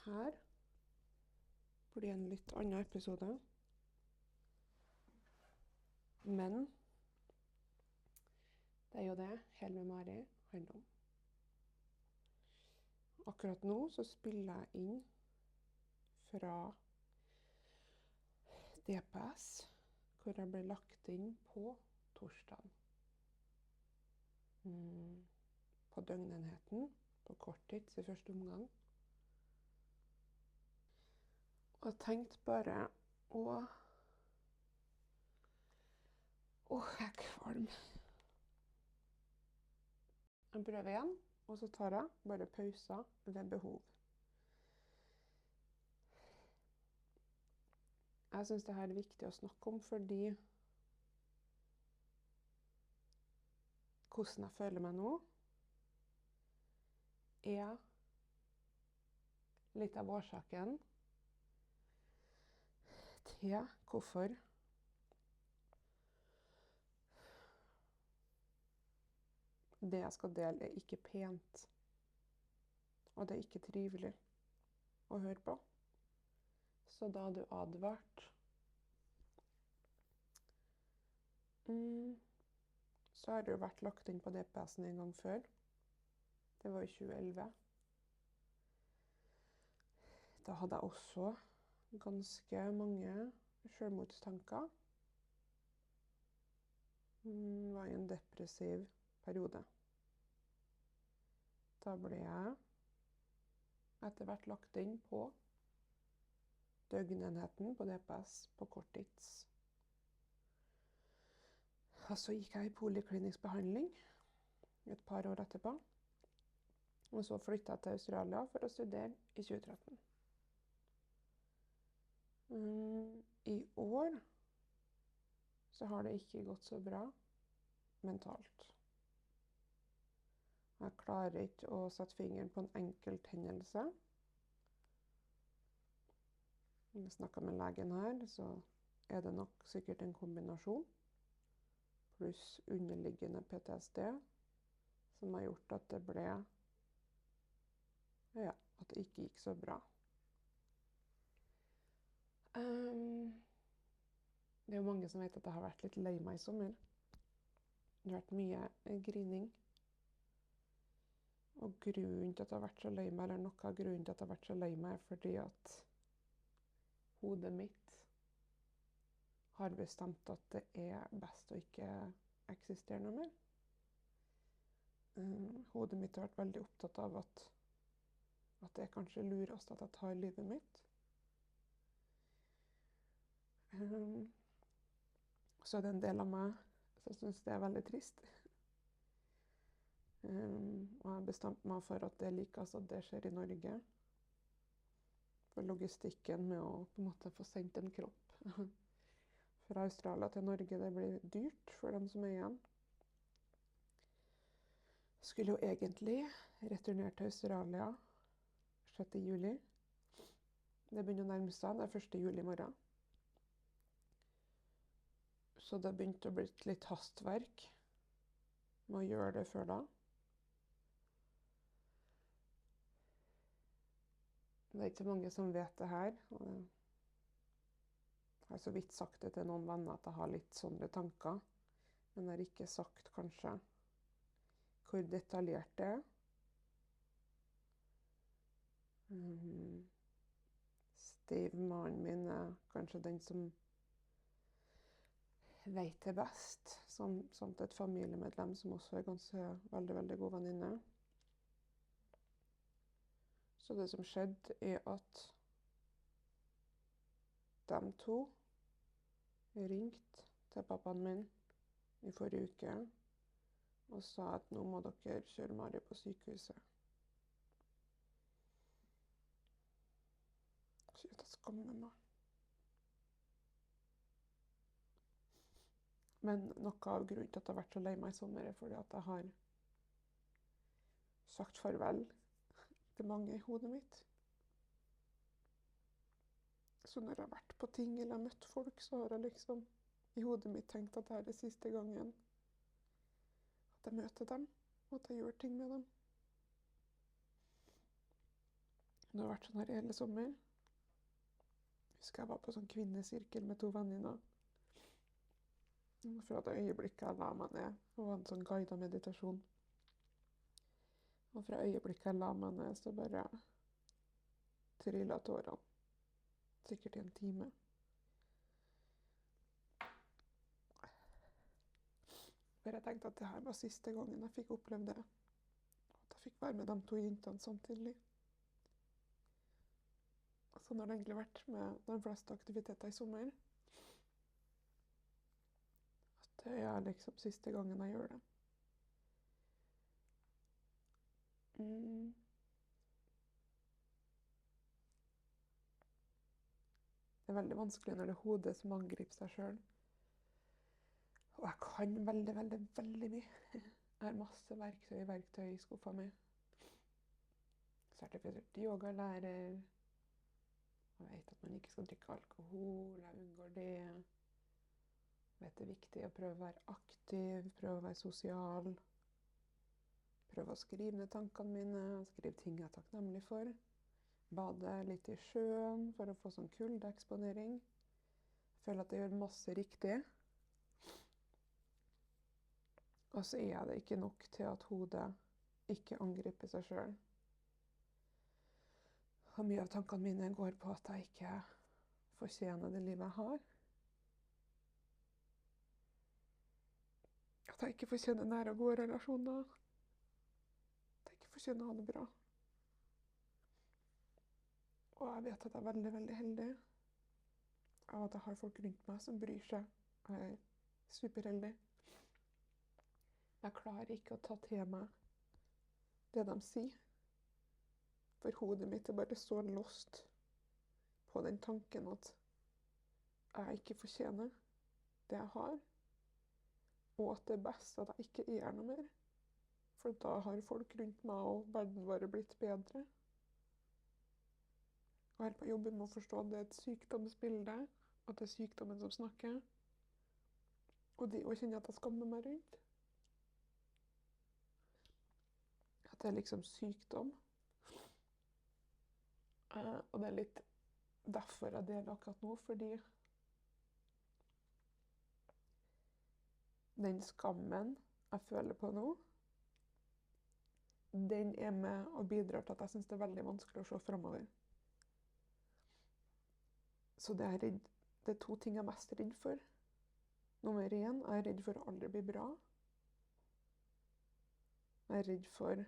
her blir en litt annen episode. Men det er jo det Hel med Mari handler om. Akkurat nå så spiller jeg inn fra DPS, hvor jeg ble lagt inn på torsdag. På døgnenheten, på korttids i første omgang. Og jeg tenkte bare jeg er kvalm. Jeg prøver igjen, og så tar jeg bare pauser ved behov. Jeg synes det her er viktig å snakke om, fordi hvordan jeg føler meg nå, er litt av årsaken til hvorfor det jeg skal dele er ikke pent, og det er ikke trivelig å høre på. Så da er du advart. Så har det jo vært lagt inn på DPS-en en gang før. Det var i 2011. Da hadde jeg også ganske mange selvmordstanker. Var i en depressiv periode. Da ble jeg etter hvert lagt inn på døgnenheten på DPS på korttids. Og så gikk jeg i poliklinisk behandling et par år etterpå. Og så flyttet jeg til Australia for å studere i 2013. I år så har det ikke gått så bra mentalt. Jeg klarer ikke å sette fingeren på en enkelt hendelse. Når jeg snakket med legen her, så er det nok sikkert en kombinasjon, pluss underliggende PTSD, som har gjort at det ble, at det ikke gikk så bra. Det er jo mange som vet at jeg har vært litt lei meg i sommer. Det har vært mye grining. Og grunnen til at jeg har vært så lei meg, eller noe av grunnen til at jeg har vært så lei meg, er fordi at hodet mitt har bestemt at det er best å ikke eksistere noe mer. Hodet mitt har vært veldig opptatt av at det er kanskje lurest at jeg tar livet mitt. Så er det en del av meg som synes det er veldig trist. Og jeg har bestemt meg for at det likes at det skjer i Norge. For logistikken med å på en måte få sendt en kropp fra Australia til Norge, det blir dyrt for dem som er igjen. Skulle jo egentlig returnere til Australia 6. juli. Det begynner å nærme seg, det er 1. juli i morgen. Så det begynte å bli litt hastverk med å gjøre det før da. Det er ikke så mange som vet det her. Og jeg har så vidt sagt det til noen venner at jeg har litt sånne tanker. Men jeg har ikke sagt kanskje hvor detaljert det er. Steve, mannen min, er kanskje den som vet det best. Samt et familiemedlem som også er ganske veldig, veldig god venninne. Så det som skjedde er at de to ringte til pappaen min i forrige uke og sa at nå må dere kjøre Mari på sykehuset. Så jeg skammer meg. Men noe av grunnen til at jeg har vært så lei meg i sommer er fordi at jeg har sagt farvel til mange i hodet mitt. Så når jeg har vært på ting eller har møtt folk, så har jeg liksom i hodet mitt tenkt at dette er siste gangen at jeg møter dem, og at jeg gjør ting med dem. Det har vært sånn her hele sommer. Jeg husker jeg var på sånn kvinnesirkel med 2 venninner. Fra det øyeblikket jeg la meg ned, det var en sånn guidet meditasjon. Og fra øyeblikket jeg la meg ned, så bare trillet tårene. Sikkert i en time. For jeg tenkte at det her var siste gangen jeg fikk oppleve det. At jeg fikk være med de 2 jentene samtidig. Sånn har det egentlig vært med de fleste aktiviteter i sommer. At det er liksom siste gangen jeg gjør det. Det er veldig vanskelig når det er hodet som angriper seg selv. Og jeg kan veldig, veldig, veldig mye. Jeg har masse verktøy i skuffa mi. Sertifisert yogalærer. Jeg vet at man ikke skal drikke alkohol, jeg unngår det. Jeg vet det er viktig å prøve å være aktiv, prøve å være sosial. Prøve å skrive ned tankene mine, skrive ting jeg er takknemlig for. Bade litt i sjøen for å få sånn kuldeeksponering. Jeg føler at jeg gjør masse riktig. Og så er det ikke nok til at hodet ikke angriper seg selv. Og mye av tankene mine går på at jeg ikke fortjener det livet jeg har. At jeg ikke fortjener nære og gode relasjoner. At jeg ikke fortjener å ha det bra. Og jeg vet at jeg er veldig, veldig heldig. Og at jeg har folk rundt meg som bryr seg. Jeg er superheldig. Jeg klarer ikke å ta til meg det de sier. For hodet mitt er bare så lost på den tanken at jeg ikke fortjener det jeg har. Og at det er best at jeg ikke er noe mer. For da har folk rundt meg og verden vår blitt bedre. Og jeg er på jobben med å forstå at det er et sykdomsbilde. At det er sykdommen som snakker. Og det å kjenne at jeg skammer meg rundt. At det er liksom sykdom. Og det er litt derfor jeg deler akkurat nå, fordi den skammen jeg føler på nå, den er med og bidrar til at jeg synes det er veldig vanskelig å se fremover. Så det er 2 ting jeg er mest redd for. Nummer 1, jeg er redd for å aldri bli bra. Jeg er redd for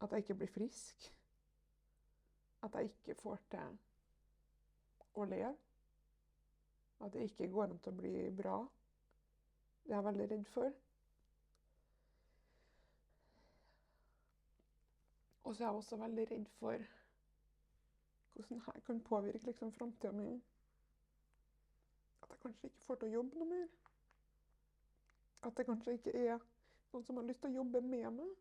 at jeg ikke blir frisk. At jeg ikke får til å leve. At det ikke går an til å bli bra. Det er jeg veldig redd for. Og så er jeg også veldig redd for hvordan dette kan påvirke liksom fremtiden min. At jeg kanskje ikke får til å jobbe noe mer. At det kanskje ikke er noen som har lyst til å jobbe med meg.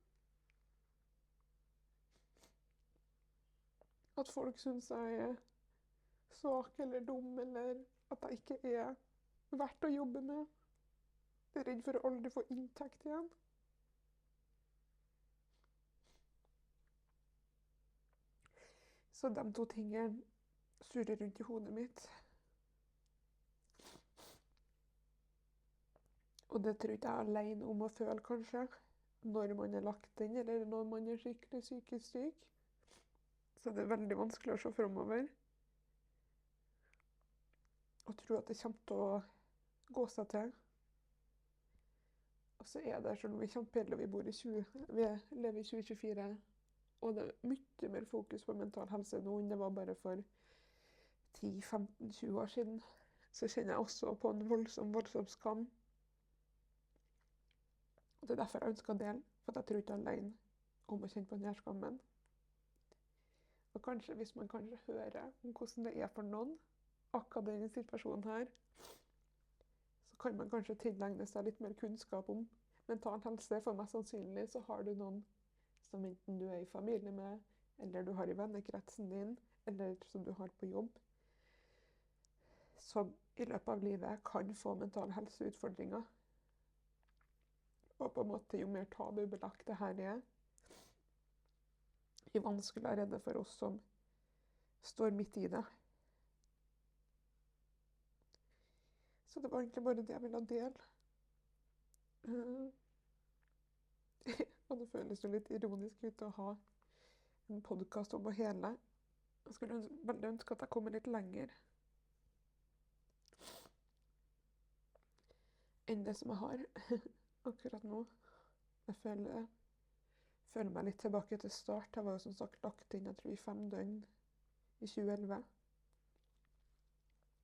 At folk synes jeg er svak eller dum, eller at jeg ikke er verdt å jobbe med. Jeg er redd for å aldri få inntekt igjen. Så de 2 tingene surrer rundt i hodet mitt. Og det tror ikke jeg er alene om å føle, kanskje, når man er lagt inn, eller når man er skikkelig psykisk syk. Så det er veldig vanskelig å se fremover. Og tro at det kommer til å gå seg til. Og så er det sånn, vi lever i 2024, og det er mye mer fokus på mental helse nå enn det var bare for 10-15-20 år siden. Så kjenner jeg også på en voldsom skam. Og det er derfor jeg ønsker å dele, for jeg tror ikke alene om å kjenne på denne skammen. Og kanskje hvis man kanskje hører om hvordan det er for noen, akkurat denne situasjonen her, så kan man kanskje tilegne seg litt mer kunnskap om mental helse. For mest sannsynlig så har du noen som enten du er i familie med, eller du har i vennekretsen din, eller som du har på jobb, som i løpet av livet kan få mental helseutfordringer. Og på en måte jo mer tabubelagt det her er, mye vanskeligere for oss som står midt i det. Så det var egentlig bare det jeg ville dele. Og det føles jo litt ironisk ut å ha en podcast om å hele. Jeg skulle veldig ønske at jeg kommer litt lenger enn det som jeg har akkurat nå. Jeg føler meg litt tilbake til start. Jeg var jo som sagt lagt inn, jeg tror, i 5 døgn i 2011.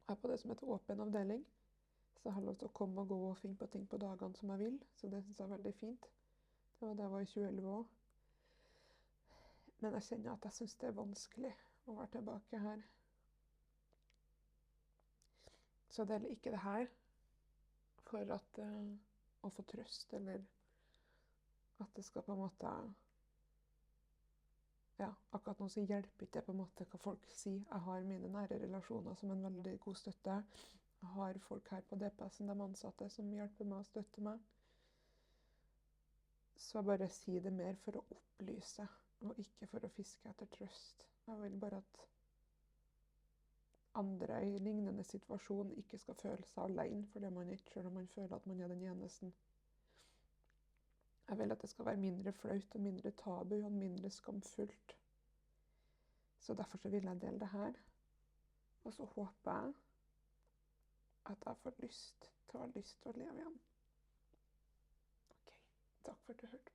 Jeg er på det som heter åpen avdeling, så jeg har lov til å komme og gå og finne på ting på dagene som jeg vil. Så det synes jeg er veldig fint. Det var det jeg var i 2011 også. Men jeg kjenner at jeg synes det er vanskelig å være tilbake her. Så jeg deler ikke det her for at å få trøst, eller at det skal på en måte, ja, akkurat nå så hjelper ikke det på en måte hva folk sier. Jeg har mine nære relasjoner som en veldig god støtte. Jeg har folk her på DPS-en, de ansatte, som hjelper meg og støtter meg. Så jeg bare sier det mer for å opplyse, og ikke for å fiske etter trøst. Jeg vil bare at andre i lignende situasjon ikke skal føle seg alene for det man ikke, selv om man føler at man er den eneste. Jeg vil at det skal være mindre flaut og mindre tabu og mindre skamfullt. Så derfor så vil jeg dele det her. Og så håper jeg at jeg får lyst til å leve igjen. Ok, takk for at du hørte på.